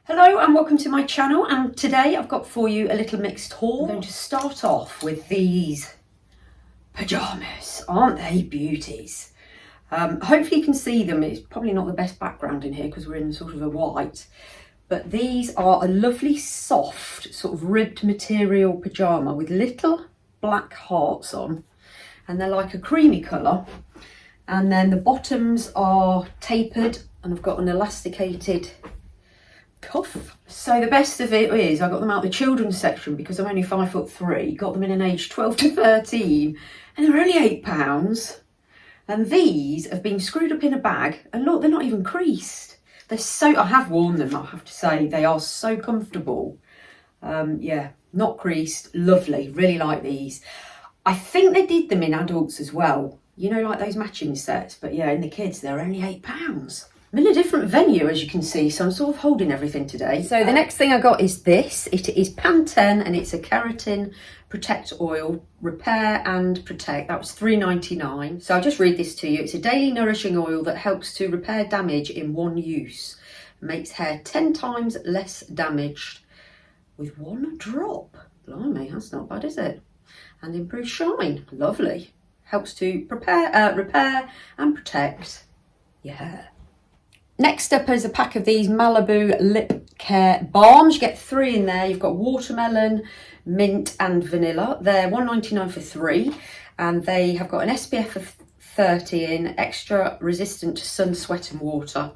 Hello and welcome to my channel, and today I've got for you a little mixed haul. I'm going to start off with these pyjamas. Aren't they beauties? Hopefully you can see them. It's probably not the best background in here because we're in sort of a white, but these are a lovely soft sort of ribbed material pyjama with little black hearts on, and they're like a creamy colour, and then the bottoms are tapered and I've got an elasticated cuff. So the best of it is I got them out the children's section because I'm only 5'3", got them in an age 12 to 13, and they're only £8. And these have been screwed up in a bag, and look, they're not even creased. They're so, I have worn them, I have to say, they are so comfortable. Yeah, not creased, lovely, really like these. I think they did them in adults as well, you know, like those matching sets, but yeah, in the kids they're only £8. I'm in a different venue, as you can see, so I'm sort of holding everything today. So the next thing I got is this. It is Pantene, and it's a keratin protect oil, repair and protect. That was £3.99. So I'll just read this to you. It's a daily nourishing oil that helps to repair damage in one use. Makes hair 10 times less damaged with one drop. Blimey, that's not bad, is it? And improves shine. Lovely. Helps to repair and protect your hair. Next up is a pack of these Malibu lip care balms. You get 3 in there. You've got watermelon, mint and vanilla. They're £1.99 for 3, and they have got an SPF of 30 in, extra resistant to sun, sweat and water.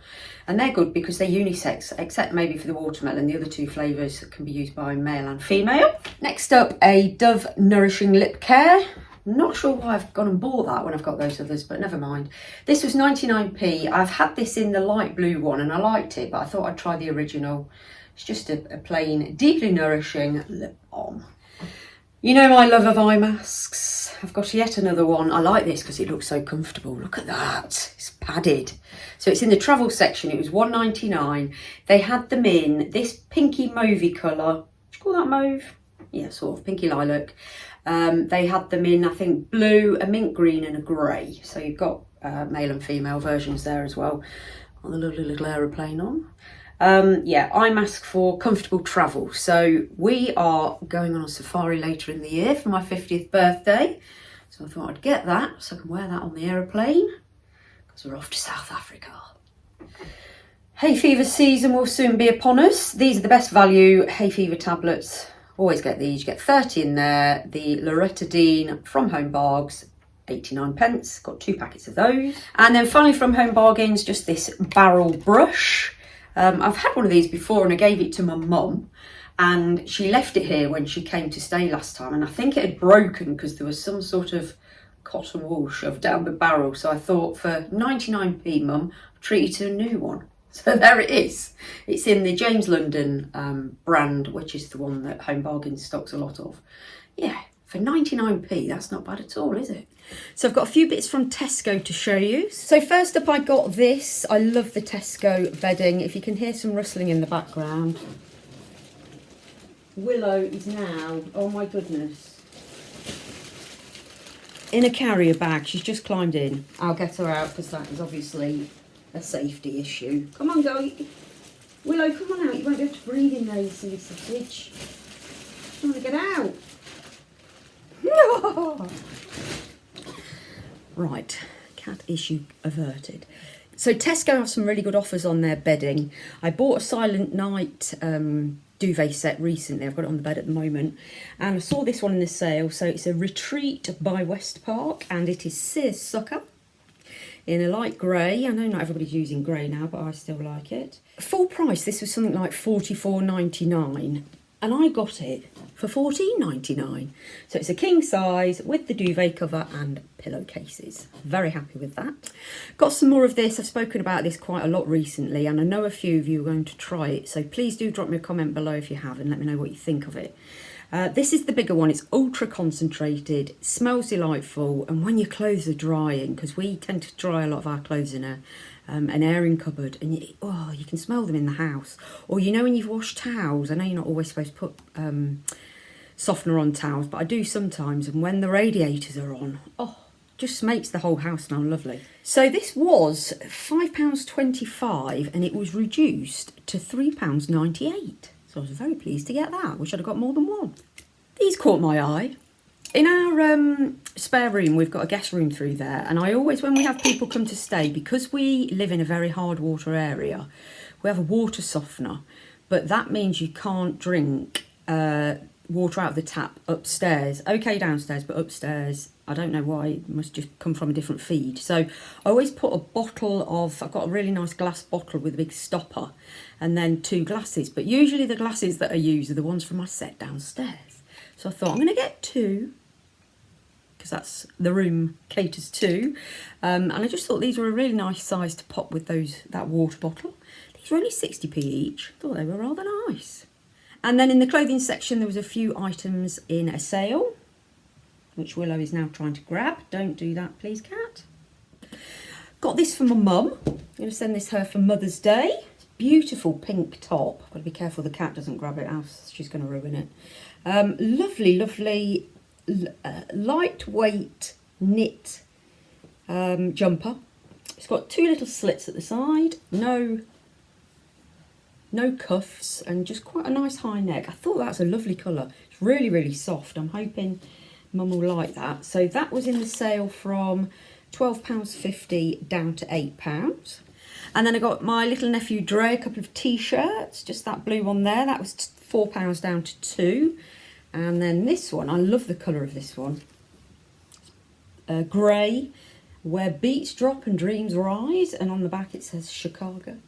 And they're good because they're unisex, except maybe for the watermelon. The other 2 flavours can be used by male and female. Next up, a Dove Nourishing Lip Care. Not sure why I've gone and bought that when I've got those others, but never mind. This was 99p. I've had this in the light blue one and I liked it, but I thought I'd try the original. It's just a plain, deeply nourishing lip balm. You know my love of eye masks. I've got yet another one. I like this because it looks so comfortable. Look at that. It's padded. So it's in the travel section. It was £1.99. They had them in this pinky mauvey colour. Do you call that mauve? Yeah, sort of pinky lilac. They had them in, I think, blue, a mint green and a grey. So you've got male and female versions there as well. On the lovely little aeroplane on. Yeah, eye mask for comfortable travel. So we are going on a safari later in the year for my 50th birthday. So I thought I'd get that so I can wear that on the aeroplane because we're off to South Africa. Hay fever season will soon be upon us. These are the best value hay fever tablets. Always get these. You get 30 in there. The Loratadine from Home Bargains, 89p. Got 2 packets of those. And then finally from Home Bargains, just this barrel brush. I've had one of these before and I gave it to my mum, and she left it here when she came to stay last time, and I think it had broken because there was some sort of cotton wool shoved down the barrel. So I thought, for 99p, mum, I'll treat you to a new one. So there it is. It's in the James London brand, which is the one that Home Bargains stocks a lot of. Yeah, for 99p, that's not bad at all, is it? So I've got a few bits from Tesco to show you. So first up, I got this. I love the Tesco bedding. If you can hear some rustling in the background. Willow is now, oh my goodness, in a carrier bag. She's just climbed in. I'll get her out because that is obviously a safety issue. Come on, go. Willow, come on out. You won't be able to breathe in there, you silly sausage. I want to get out. No. Right, cat issue averted. So Tesco have some really good offers on their bedding. I bought a Silent Night duvet set recently. I've got it on the bed at the moment. And I saw this one in the sale. So it's a Retreat by Westpark, and it is seersucker in a light grey. I know not everybody's using grey now, but I still like it. Full price, this was something like $44.99, and I got it for $14.99. So it's a king size with the duvet cover and pillowcases. Very happy with that. Got some more of this. I've spoken about this quite a lot recently, and I know a few of you are going to try it. So please do drop me a comment below if you have, and let me know what you think of it. This is the bigger one. It's ultra concentrated, smells delightful, and when your clothes are drying, because we tend to dry a lot of our clothes in an airing cupboard, and you can smell them in the house. Or you know when you've washed towels, I know you're not always supposed to put softener on towels, but I do sometimes, and when the radiators are on, oh, just makes the whole house smell lovely. So this was £5.25 and it was reduced to £3.98. So I was very pleased to get that. Wish I'd have got more than one. These caught my eye. In our spare room, we've got a guest room through there. And I always, when we have people come to stay, because we live in a very hard water area, we have a water softener. But that means you can't drink water out of the tap upstairs. Okay, downstairs, but upstairs, I don't know why, it must just come from a different feed. So I always put a bottle of, I've got a really nice glass bottle with a big stopper and then 2 glasses. But usually the glasses that I use are the ones from my set downstairs. So I thought I'm going to get 2 because that's the room caters to. And I just thought these were a really nice size to pop with that water bottle. These were only 60p each. Thought they were rather nice. And then in the clothing section, there was a few items in a sale, which Willow is now trying to grab. Don't do that, please, cat. Got this for my mum. I'm going to send this her for Mother's Day. Beautiful pink top. Got to be careful the cat doesn't grab it, else she's going to ruin it. Lovely, lovely, lightweight knit jumper. It's got 2 little slits at the side. No cuffs and just quite a nice high neck. I thought that's a lovely colour. It's really, really soft. I'm hoping Mum will like that. So that was in the sale from £12.50 down to £8. And then I got my little nephew Dre a couple of t-shirts, just that blue one there. That was £4 down to £2. And then this one, I love the colour of this one. Grey, where beats drop and dreams rise. And on the back it says Chicago.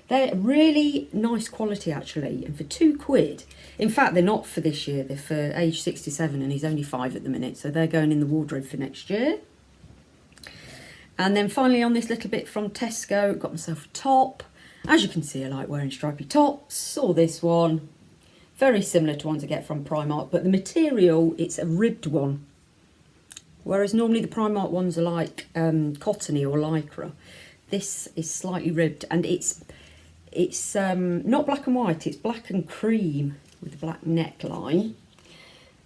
They're really nice quality actually, and for £2. In fact, they're not for this year, they're for age 67 and he's only 5 at the minute, so they're going in the wardrobe for next year. And then finally on this little bit from Tesco, got myself a top. As you can see, I like wearing stripy tops. Saw this one, very similar to ones I get from Primark, but the material, it's a ribbed one. Whereas normally the Primark ones are like cottony or lycra. This is slightly ribbed and it's not black and white, it's black and cream with a black neckline.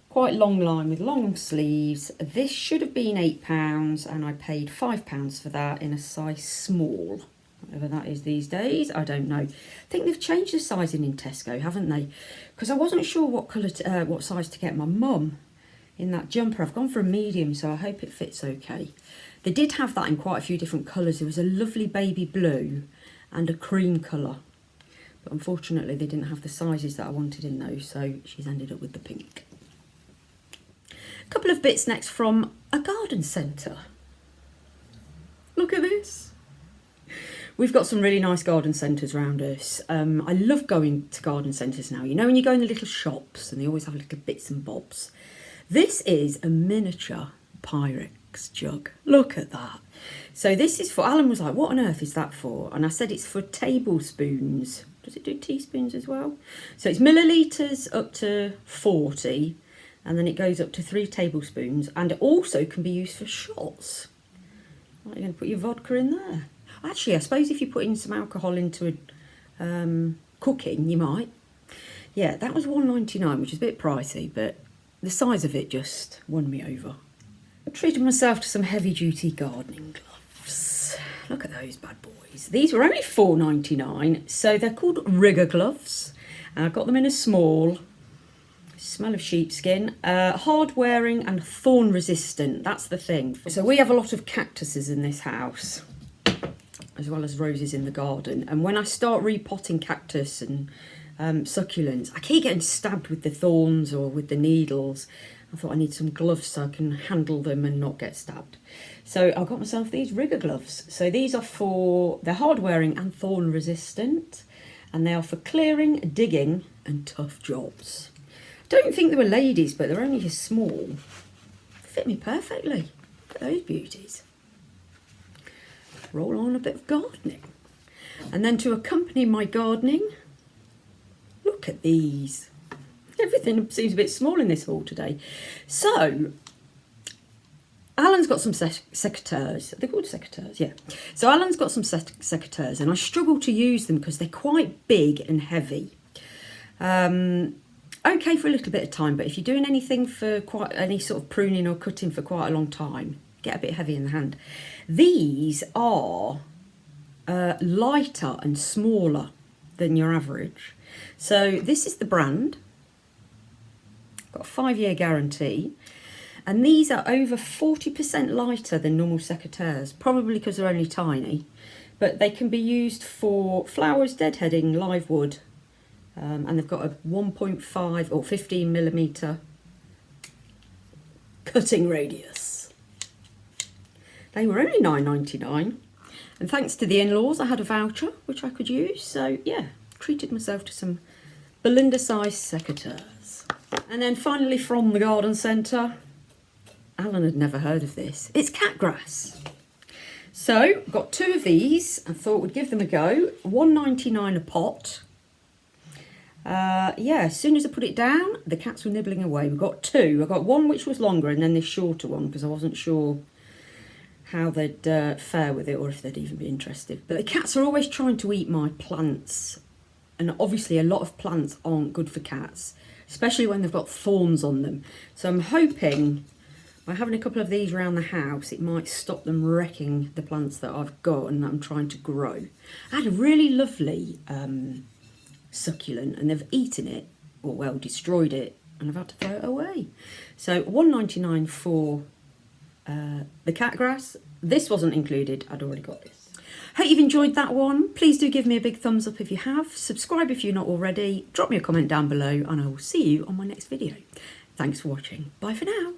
Quite long line with long sleeves. This should have been £8 and I paid £5 for that in a size small. Whatever that is these days, I don't know. I think they've changed the sizing in Tesco, haven't they? Because I wasn't sure what colour, what size to get my mum in that jumper. I've gone for a medium, so I hope it fits okay. They did have that in quite a few different colours. There was a lovely baby blue and a cream colour. But unfortunately, they didn't have the sizes that I wanted in those, so she's ended up with the pink. A couple of bits next from a garden centre. Look at this. We've got some really nice garden centres around us. I love going to garden centres now. You know when you go in the little shops and they always have little bits and bobs. This is a miniature Pyrex jug. Look at that. So this is for, Alan was like, what on earth is that for? And I said it's for tablespoons. Does it do teaspoons as well? So it's millilitres up to 40 and then it goes up to 3 tablespoons, and it also can be used for shots. Right, you're going to put your vodka in there. Actually, I suppose if you put in some alcohol into a cooking, you might. Yeah, that was £1.99, which is a bit pricey, but the size of it just won me over. I treated myself to some heavy-duty gardening gloves. Look at those bad boys. These were only £4.99, so they're called rigger gloves. And I got them in a small. Smell of sheepskin. Hard wearing and thorn resistant. That's the thing. So we have a lot of cactuses in this house, as well as roses in the garden. And when I start repotting cactus and succulents, I keep getting stabbed with the thorns or with the needles. I thought I need some gloves so I can handle them and not get stabbed. So I got myself these rigger gloves. So these are they're hard wearing and thorn resistant, and they are for clearing, digging and tough jobs. I don't think they were ladies, but they're only small. Fit me perfectly. Look at those beauties. Roll on a bit of gardening. And then to accompany my gardening, look at these. Everything seems a bit small in this haul today. So, Alan's got some secateurs. They're called secateurs, yeah. So Alan's got some secateurs, and I struggle to use them because they're quite big and heavy. Okay for a little bit of time, but if you're doing anything for any sort of pruning or cutting for quite a long time, get a bit heavy in the hand. These are lighter and smaller than your average. So this is the brand. Got a 5-year guarantee. And these are over 40% lighter than normal secateurs, probably because they're only tiny. But they can be used for flowers, deadheading, live wood. And they've got a 1.5 or 15mm cutting radius. They were only £9.99. And thanks to the in-laws, I had a voucher, which I could use. So, yeah, treated myself to some Belinda-sized secateurs. And then finally from the garden centre, Alan had never heard of this. It's cat grass. So, got 2 of these and thought we'd give them a go. £1.99 a pot. Yeah, as soon as I put it down, the cats were nibbling away. We got 2. I got one which was longer and then this shorter one because I wasn't sure how they'd fare with it or if they'd even be interested. But the cats are always trying to eat my plants. And obviously a lot of plants aren't good for cats, especially when they've got thorns on them. So I'm hoping by having a couple of these around the house, it might stop them wrecking the plants that I've got and that I'm trying to grow. I had a really lovely succulent and they've eaten it, or well, destroyed it, and I've had to throw it away. So £1.99 for the cat grass. This wasn't included, I'd already got this. Hope you've enjoyed that one. Please do give me a big thumbs up if you have. Subscribe if you're not already. Drop me a comment down below and I will see you on my next video. Thanks for watching. Bye for now.